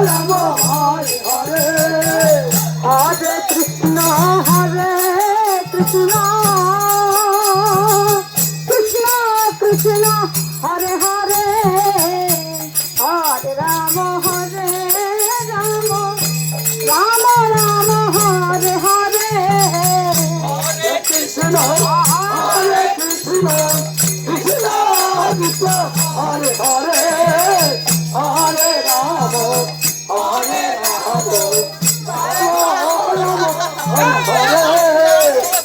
Ram Hare Hare Hare Krishna Krishna Krishna Krishna Hare Hare Hare Ram Ram Ram Ram Hare Hare Hare Krishna Krishna Krishna Hare Hare Hare Ram Hare Ram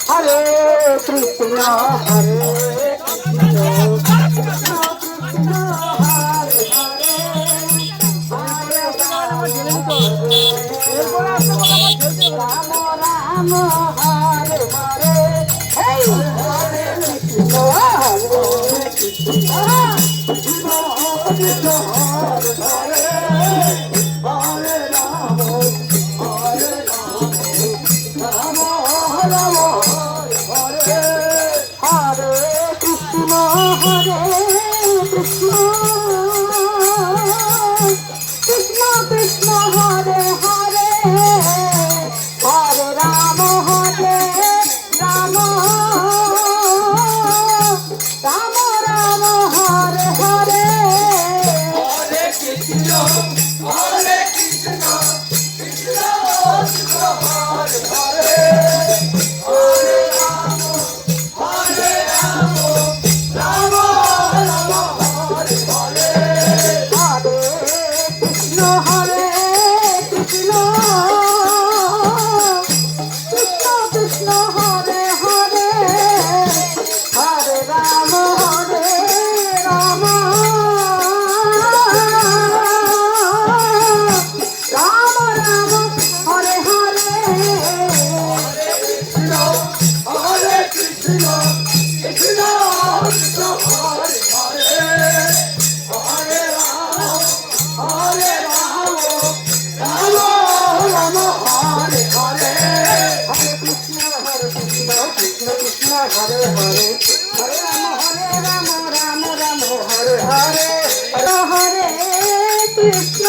Hare Krishna Ram Ram Hare Hare Hare Krishna Krishna Hare Hare Hare Ram Hare Ram Ram Hare Hare Krishna Krishna Krishna Krishna Hare Hare Hare Ram Ram Ram Ram Hare Hare Hare Krishna Krishna Krishna Hare Hare Hare Ram Ram Ram Hare Hare Hare Krishna Krishna Krishna Krishna Hare Hare Hare Ram Ram Ram Ram Hare Hare Krishna Krishna Krishna Hare Hare Hare Ram Ram Ram Hare Hare Hare Krishna Krishna Krishna Hare Hare Hare Ram Ram Ram Ram Hare Hare Hare Krishna